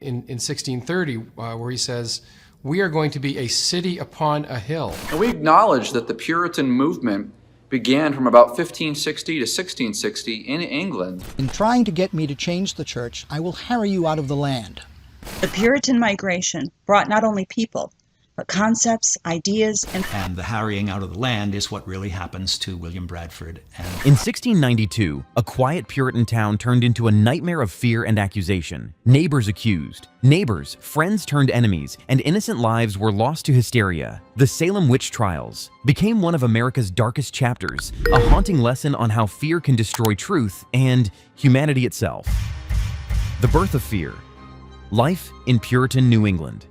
in 1630, where he says, "We are going to be a city upon a hill." And we acknowledge that the Puritan movement began from about 1560 to 1660 in England. In trying to get me to change the church, I will harry you out of the land. The Puritan migration brought not only people, but concepts, ideas, and the harrying out of the land is what really happens to William Bradford. In 1692, a quiet Puritan town turned into a nightmare of fear and accusation. Neighbors accused. Neighbors, friends turned enemies, and innocent lives were lost to hysteria. The Salem Witch Trials became one of America's darkest chapters, a haunting lesson on how fear can destroy truth and humanity itself. The birth of fear. Life in Puritan New England.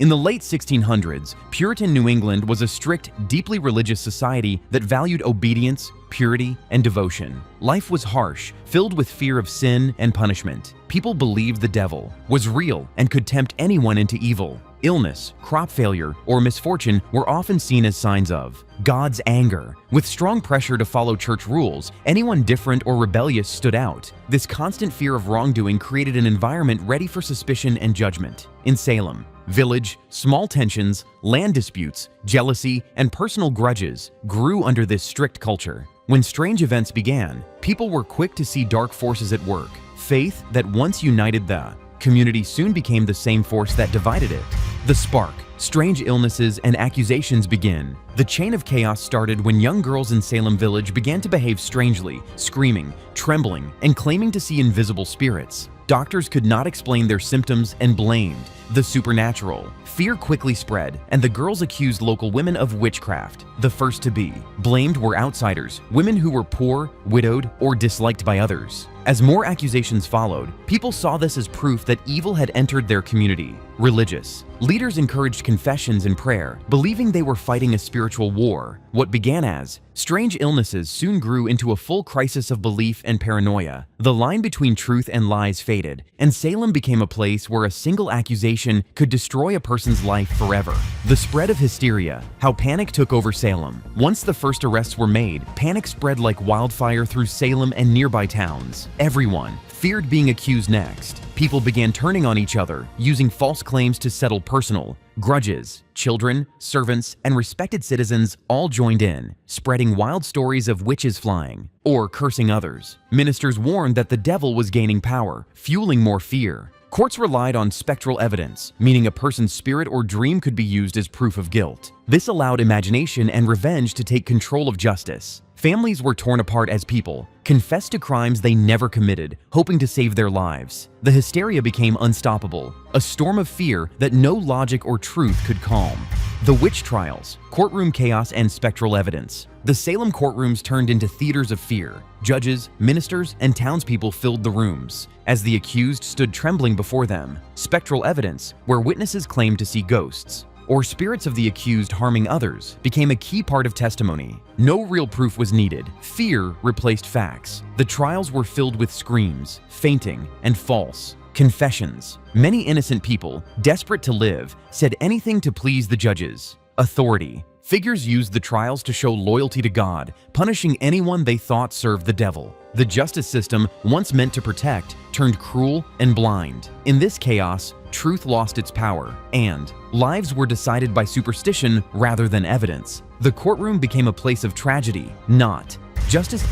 In the late 1600s, Puritan New England was a strict, deeply religious society that valued obedience, purity, and devotion. Life was harsh, filled with fear of sin and punishment. People believed the devil was real and could tempt anyone into evil. Illness, crop failure, or misfortune were often seen as signs of God's anger. With strong pressure to follow church rules, anyone different or rebellious stood out. This constant fear of wrongdoing created an environment ready for suspicion and judgment. In Salem, village, small tensions, land disputes, jealousy, and personal grudges grew under this strict culture. When strange events began, people were quick to see dark forces at work. Faith that once united the community soon became the same force that divided it. The spark. Strange illnesses and accusations begin. The chain of chaos started when young girls in Salem Village began to behave strangely, screaming, trembling, and claiming to see invisible spirits. Doctors could not explain their symptoms and blamed the supernatural. Fear quickly spread, and the girls accused local women of witchcraft. The first to be blamed were outsiders, women who were poor, widowed, or disliked by others. As more accusations followed, people saw this as proof that evil had entered their community. Religious. Leaders encouraged confessions and prayer, believing they were fighting a spiritual war. What began as strange illnesses soon grew into a full crisis of belief and paranoia. The line between truth and lies faded, and Salem became a place where a single accusation could destroy a person's life forever. The spread of hysteria. How panic took over Salem. Once the first arrests were made, panic spread like wildfire through Salem and nearby towns. Everyone feared being accused next. People began turning on each other, using false claims to settle personal grudges. Children, servants, and respected citizens all joined in, spreading wild stories of witches flying or cursing others. Ministers warned that the devil was gaining power, fueling more fear. Courts relied on spectral evidence, meaning a person's spirit or dream could be used as proof of guilt. This allowed imagination and revenge to take control of justice. Families were torn apart as people confessed to crimes they never committed, hoping to save their lives. The hysteria became unstoppable, a storm of fear that no logic or truth could calm. The witch trials, courtroom chaos, and spectral evidence. The Salem courtrooms turned into theaters of fear. Judges, ministers, and townspeople filled the rooms as the accused stood trembling before them. Spectral evidence, where witnesses claimed to see ghosts or spirits of the accused harming others, became a key part of testimony. No real proof was needed. Fear replaced facts. The trials were filled with screams, fainting, and false confessions. Many innocent people, desperate to live, said anything to please the judges. Authority. Figures used the trials to show loyalty to God, punishing anyone they thought served the devil. The justice system, once meant to protect, turned cruel and blind. In this chaos, truth lost its power, and lives were decided by superstition rather than evidence. The courtroom became a place of tragedy, not justice.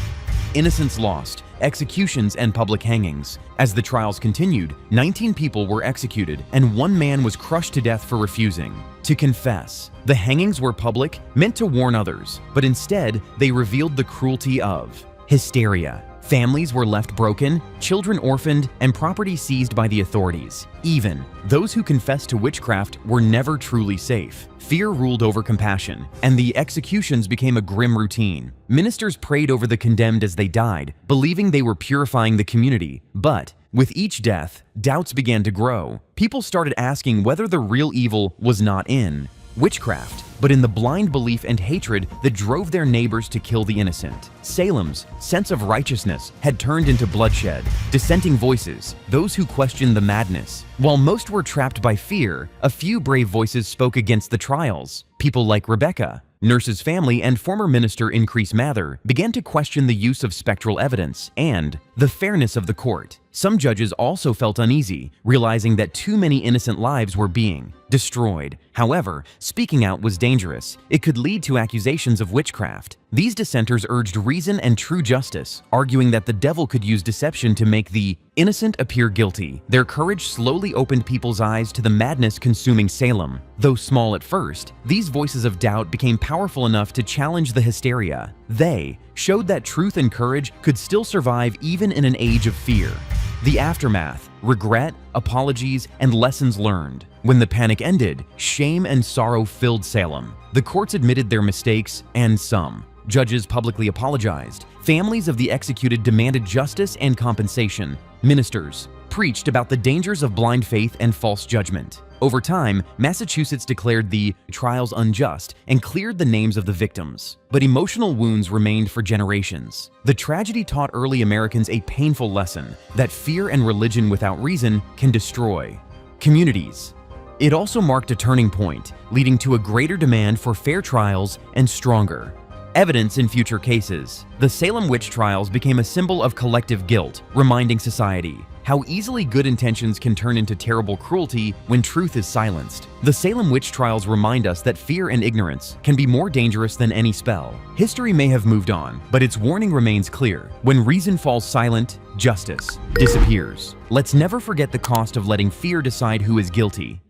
Innocence lost, executions and public hangings. As the trials continued, 19 people were executed, and one man was crushed to death for refusing to confess. The hangings were public, meant to warn others, but instead they revealed the cruelty of hysteria. Families were left broken, children orphaned, and property seized by the authorities. Even those who confessed to witchcraft were never truly safe. Fear ruled over compassion, and the executions became a grim routine. Ministers prayed over the condemned as they died, believing they were purifying the community. But with each death, doubts began to grow. People started asking whether the real evil was not in witchcraft, but in the blind belief and hatred that drove their neighbors to kill the innocent. Salem's sense of righteousness had turned into bloodshed. Dissenting voices, those who questioned the madness. While most were trapped by fear, a few brave voices spoke against the trials. People like Rebecca, Nurse's family, and former minister Increase Mather began to question the use of spectral evidence and the fairness of the court. Some judges also felt uneasy, realizing that too many innocent lives were being destroyed. However, speaking out was dangerous. It could lead to accusations of witchcraft. These dissenters urged reason and true justice, arguing that the devil could use deception to make the innocent appear guilty. Their courage slowly opened people's eyes to the madness consuming Salem. Though small at first, these voices of doubt became powerful enough to challenge the hysteria. They showed that truth and courage could still survive even in an age of fear. The aftermath: regret, apologies, and lessons learned. When the panic ended, shame and sorrow filled Salem. The courts admitted their mistakes, and some judges publicly apologized. Families of the executed demanded justice and compensation. Ministers preached about the dangers of blind faith and false judgment. Over time, Massachusetts declared the trials unjust and cleared the names of the victims. But emotional wounds remained for generations. The tragedy taught early Americans a painful lesson that fear and religion without reason can destroy communities. It also marked a turning point, leading to a greater demand for fair trials and stronger evidence in future cases. The Salem Witch Trials became a symbol of collective guilt, reminding society how easily good intentions can turn into terrible cruelty when truth is silenced. The Salem Witch Trials remind us that fear and ignorance can be more dangerous than any spell. History may have moved on, but its warning remains clear. When reason falls silent, justice disappears. Let's never forget the cost of letting fear decide who is guilty.